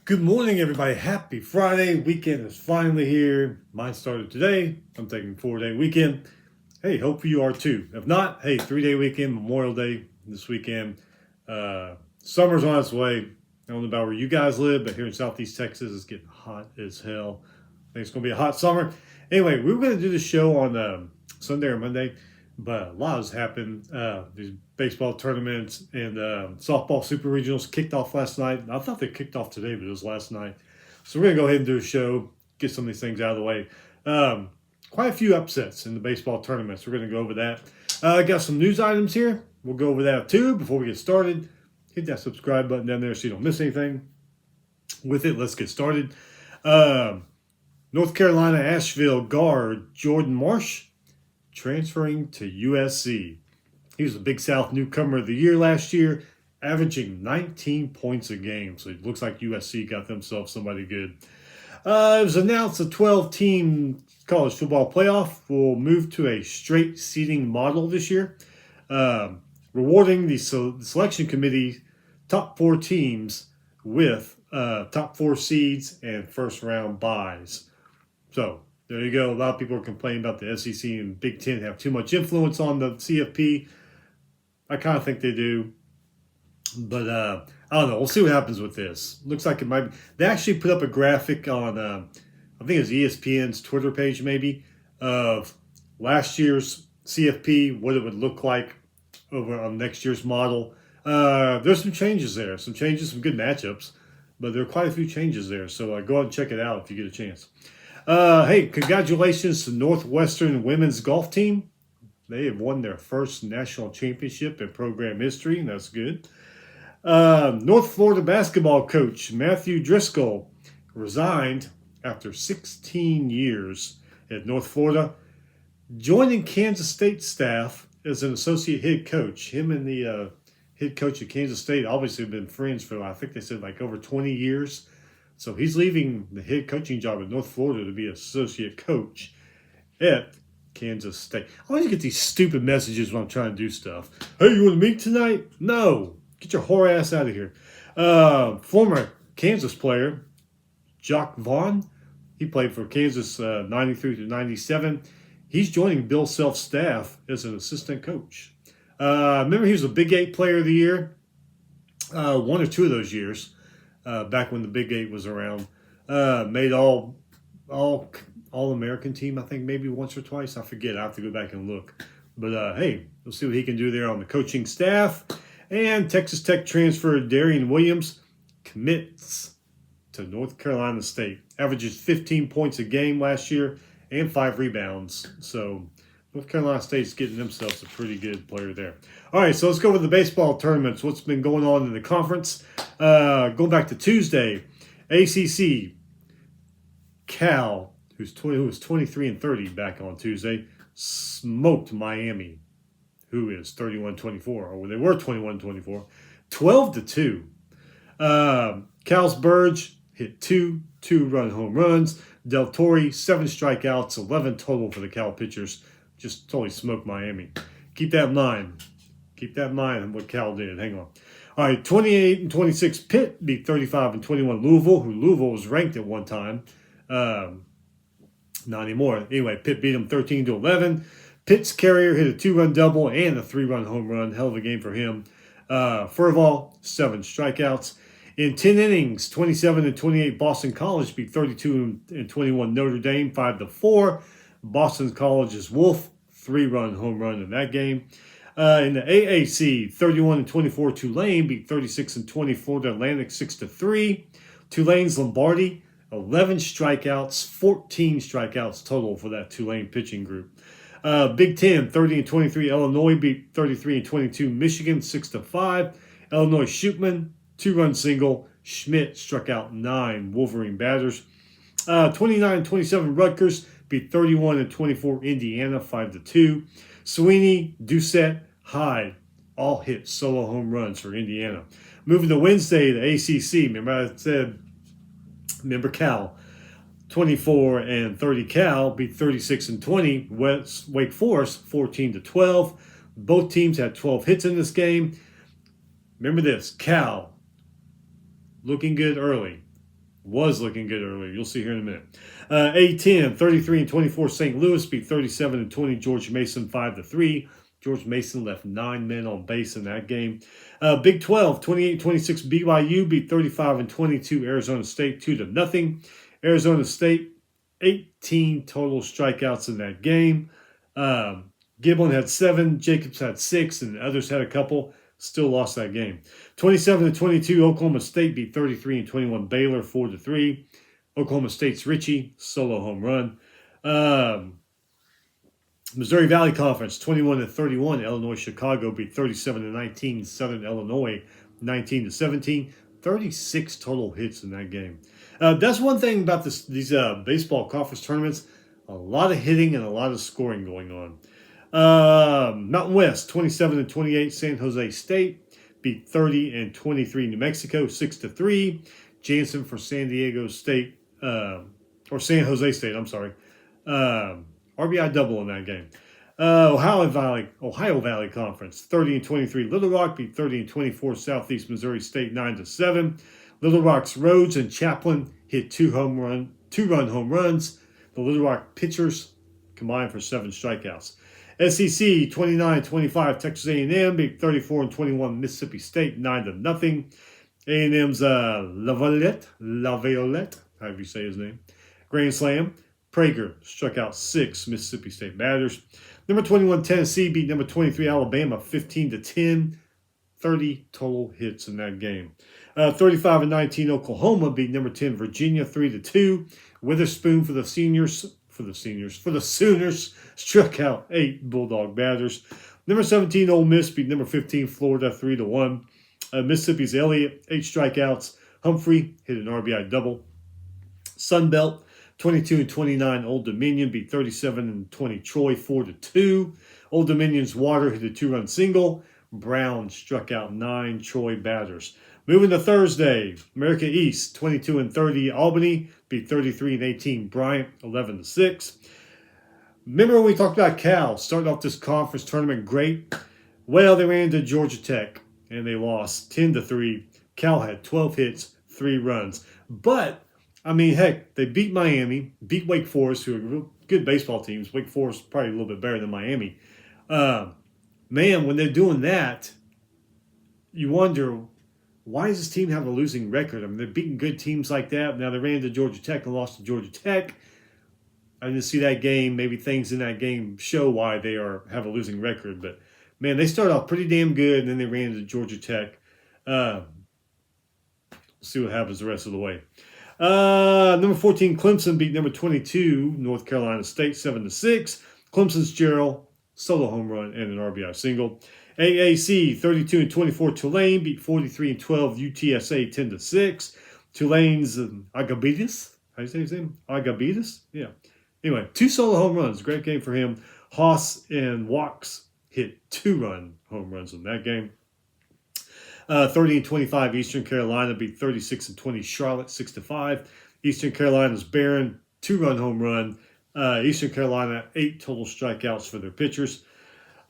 Good morning, everybody. Happy Friday. Weekend is finally here. Mine started today. I'm taking a 4-day weekend. Hey, hope you are too. If not, hey, 3-day weekend, Memorial Day this weekend. Summer's on its way. I don't know about where you guys live, but here in Southeast Texas, it's getting hot as hell. I think it's going to be a hot summer. Anyway, we were going to do the show on Sunday or Monday, but a lot has happened. These baseball tournaments and softball super regionals kicked off last night. I thought they kicked off today, but it was last night. So we're going to go ahead and do a show, get some of these things out of the way. Quite a few upsets in the baseball tournaments. We're going to go over that. I got some news items here. We'll go over that too before we get started. Hit that subscribe button down there so you don't miss anything. With it, let's get started. North Carolina Asheville guard Jordan Marsh transferring to USC. He was the Big South Newcomer of the Year last year, averaging 19 points a game. So it looks like USC got themselves somebody good. It was announced the 12-team college football playoff will move to a straight seeding model this year, rewarding the selection committee top 4 teams with top 4 seeds and first-round buys. So there you go. A lot of people are complaining about the SEC and Big Ten have too much influence on the CFP. I kind of think they do. But I don't know. We'll see what happens with this. Looks like it might be. They actually put up a graphic on, I think it's ESPN's Twitter page maybe, of last year's CFP, what it would look like over on next year's model. There's some changes there. Some good matchups. But there are quite a few changes there. So go ahead and check it out if you get a chance. Hey, congratulations to Northwestern women's golf team. They have won their first national championship in program history, and that's good. North Florida basketball coach Matthew Driscoll resigned after 16 years at North Florida, joining Kansas State staff as an associate head coach. Him and the head coach at Kansas State obviously have been friends for, I think they said, like over 20 years. So he's leaving the head coaching job at North Florida to be associate coach at Kansas State. I always get these stupid messages when I'm trying to do stuff. Hey, you want to meet tonight? No. Get your whore ass out of here. Former Kansas player, Jock Vaughn, he played for Kansas 93 to 97. He's joining Bill Self's staff as an assistant coach. Remember, he was a Big 8 player of the year, 1 or 2 of those years. Back when the Big 8 was around, made all American team, I think maybe once or twice. I forget. I have to go back and look. But hey, we'll see what he can do there on the coaching staff. And Texas Tech transfer Darian Williams commits to North Carolina State. Averages 15 points a game last year and 5 rebounds. So North Carolina State's getting themselves a pretty good player there. All right, so let's go with the baseball tournaments. What's been going on in the conference? Going back to Tuesday, ACC, Cal, who was 23 and 30 back on Tuesday, smoked Miami, who is 31-24, or they were 21-24, 12-2. Cal's Burge hit 2 2-run home runs. Del Torre, 7 strikeouts, 11 total for the Cal pitchers. Just totally smoked Miami. Keep that in mind. Keep that in mind what Cal did. Hang on. All right, 28-26 Pitt beat 35-21 Louisville, who Louisville was ranked at one time. Not anymore. Anyway, Pitt beat them 13-11. Pitt's carrier hit a 2-run double and a 3-run home run. Hell of a game for him. Furval, 7 strikeouts. In 10 innings, 27-28 Boston College beat 32-21 Notre Dame, 5-4. Boston College's Wolf, 3-run home run in that game. In the AAC, 31-24 Tulane beat 36-20 Florida Atlantic, 6-3. Tulane's Lombardi, 11 strikeouts, 14 strikeouts total for that Tulane pitching group. Big Ten, 30-23 Illinois beat 33-22 Michigan, 6-5. Illinois Shootman, 2-run single. Schmidt struck out 9 Wolverine batters. 29-27 Rutgers beat 31-24 Indiana, 5-2. Sweeney, Doucette, Hyde all hit solo home runs for Indiana. Moving to Wednesday, the ACC. Remember Cal. 24-30 Cal beat 36-20 Wake Forest, 14-12. Both teams had 12 hits in this game. Remember this, Cal looking good early. was looking good earlier. You'll see here in a minute. A10, 33-24. St. Louis beat 37-20. George Mason 5-3. George Mason left 9 men on base in that game. Big 12, 28-26. BYU beat 35-22. Arizona State 2-0. Arizona State 18 total strikeouts in that game. Giblin had 7, Jacobs had 6, and others had a couple. Still lost that game. 27-22, Oklahoma State beat 33-21. Baylor 4-3. Oklahoma State's Richie, solo home run. Missouri Valley Conference, 21-31. Illinois Chicago beat 37-19. Southern Illinois 19-17. 36 total hits in that game. That's one thing about these baseball conference tournaments. A lot of hitting and a lot of scoring going on. Mountain West, 27-28. San Jose State beat 30-23. New Mexico, 6-3. Jansen for San Diego State, or San Jose State, I'm sorry. RBI double in that game. Ohio Valley Conference, 30-23. Little Rock beat 30-24. Southeast Missouri State, 9-7. Little Rock's Rhodes and Chaplin hit two-run home runs. The Little Rock pitchers combined for 7 strikeouts. SEC 29-25. Texas A&M beat 34-21. Mississippi State 9-0. A&M's Laviolette, however you say his name. Grand Slam. Prager struck out 6 Mississippi State batters. Number 21 Tennessee beat number 23 Alabama 15-10. 30 total hits in that game. 35-19 Oklahoma beat number 10 Virginia 3-2. Witherspoon for the Sooners struck out 8 Bulldog batters. Number 17 Ole Miss beat number 15 Florida 3-1. Mississippi's Elliott 8 strikeouts. Humphrey hit an RBI double. Sun Belt 22-29 Old Dominion beat 37-20 Troy 4-2. Old Dominion's Water hit a 2-run single. Brown struck out 9 Troy batters. Moving to Thursday, America East 22-30 Albany beat 33-18 Bryant 11-6. Remember when we talked about Cal starting off this conference tournament great? Well, they ran into Georgia Tech and they lost 10-3. Cal had 12 hits, 3 runs. But I mean, heck, they beat Miami, beat Wake Forest, who are good baseball teams. Wake Forest probably a little bit better than Miami. Man, when they're doing that, you wonder, why does this team have a losing record? I mean, they're beating good teams like that. Now they ran into Georgia Tech and lost to Georgia Tech. I didn't see that game. Maybe things in that game show why they have a losing record. But, man, they started off pretty damn good, and then they ran into Georgia Tech. We'll see what happens the rest of the way. Number 14, Clemson beat number 22, North Carolina State, 7-6. Clemson's Gerald, solo home run and an RBI single. AAC, 32-24, Tulane beat 43-12, UTSA, 10-6. Tulane's Agabides, how do you say his name? Agabides? Yeah. Anyway, 2 solo home runs. Great game for him. Haas and Wachs hit 2-run home runs in that game. 30-25, Eastern Carolina beat 36-20, Charlotte 6-5. Eastern Carolina's Barron 2-run home run. Eastern Carolina 8 total strikeouts for their pitchers.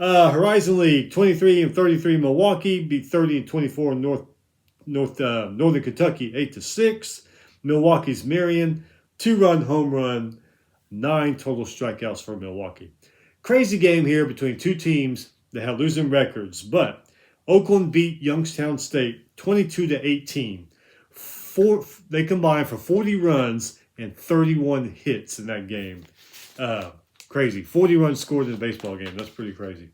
Horizon League 23-33, Milwaukee beat 30-24 Northern Kentucky 8-6. Milwaukee's Marion 2-run home run, 9 total strikeouts for Milwaukee. Crazy game here between 2 teams that have losing records, but Oakland beat Youngstown State 22-18. They combined for 40 runs and 31 hits in that game. Crazy. 40 runs scored in a baseball game. That's pretty crazy.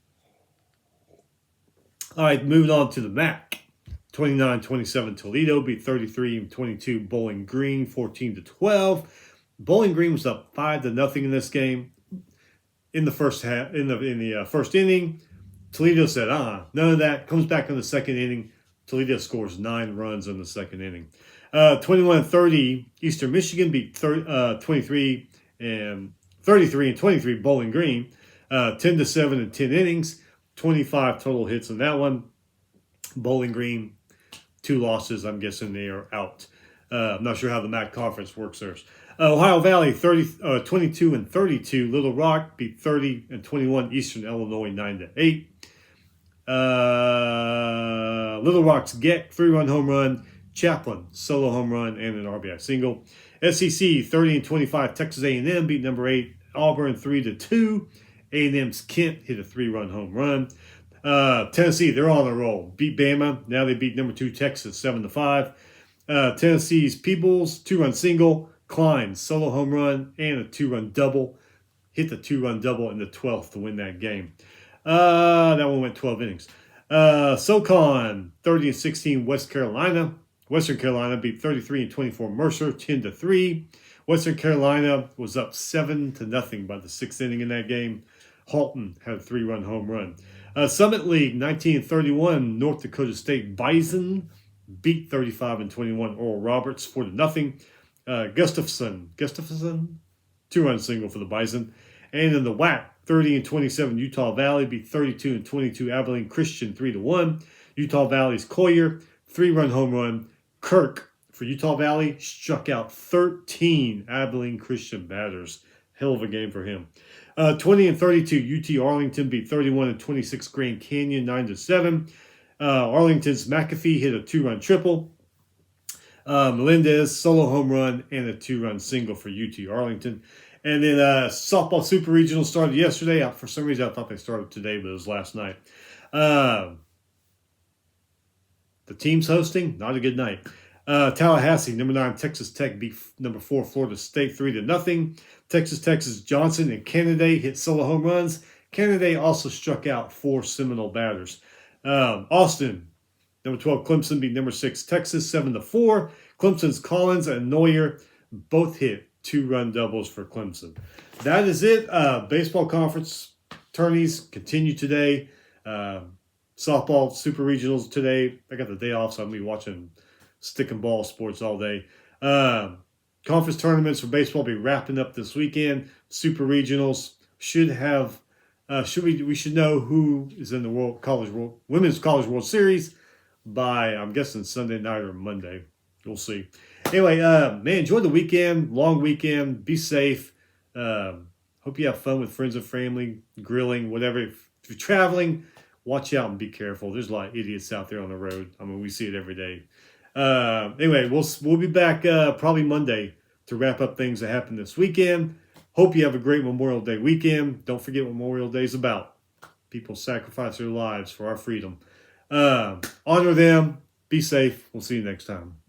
All right, moving on to the MAC. 29-27 Toledo beat 33-22 Bowling Green 14-12. Bowling Green was up 5-0 in this game. In the first half, in the first inning, Toledo said, none of that. Comes back in the second inning. Toledo scores 9 runs in the second inning. 21-30, Eastern Michigan beat 33-23 Bowling Green. 10-7 in 10 innings. 25 total hits in that one. Bowling Green, 2 losses. I'm guessing they are out. I'm not sure how the MAC conference works there. Ohio Valley, 22-32. Little Rock beat 30-21 Eastern Illinois 9-8. Little Rock's Geck 3-run home run. Chaplin, solo home run and an RBI single. SEC 30-25, Texas A&M beat number 8 Auburn 3-2. A&M's Kent hit a 3-run home run. Tennessee, they're on a roll. Beat Bama. Now they beat number 2 Texas 7-5. Tennessee's Peebles 2-run single. Klein solo home run and a 2-run double. Hit the 2-run double in the 12th to win that game. That one went 12 innings. SoCon 30-16 West Carolina. Western Carolina beat 33-24 Mercer 10-3. Western Carolina was up 7-0 by the 6th inning in that game. Halton had a 3-run home run. Summit League 1931 North Dakota State Bison beat 35-21 Oral Roberts 4-0. Gustafson 2-run single for the Bison. And in the WAC 30-27 Utah Valley beat 32-22 Abilene Christian 3-1. Utah Valley's Collier 3-run home run. Kirk for Utah Valley struck out 13 Abilene Christian batters. Hell of a game for him. 20-32 UT Arlington beat 31-26 Grand Canyon 9-7. Arlington's McAfee hit a 2-run triple. Melendez solo home run and a 2-run single for UT Arlington. And then softball super regional started yesterday. For some reason, I thought they started today, but it was last night. The team's hosting, not a good night. Tallahassee, number 9 Texas Tech beat number 4 Florida State 3-0. Texas Johnson and Kennedy hit solo home runs. Kennedy also struck out 4 Seminole batters. Austin, number 12 Clemson beat number 6 Texas 7-4. Clemson's Collins and Neuer both hit 2-run doubles for Clemson. That is it. Baseball conference tourneys continue today. Softball super regionals today. I got the day off, so I'm going to be watching stick and ball sports all day. Conference tournaments for baseball will be wrapping up this weekend. Super regionals should have. We should know who is in the Women's College World Series by, I'm guessing, Sunday night or Monday. We'll see. Anyway, man, enjoy the weekend. Long weekend. Be safe. Hope you have fun with friends and family, grilling, whatever. If you're traveling, watch out and be careful. There's a lot of idiots out there on the road. I mean, we see it every day. Anyway, we'll be back probably Monday to wrap up things that happened this weekend. Hope you have a great Memorial Day weekend. Don't forget what Memorial Day is about. People sacrifice their lives for our freedom. Honor them. Be safe. We'll see you next time.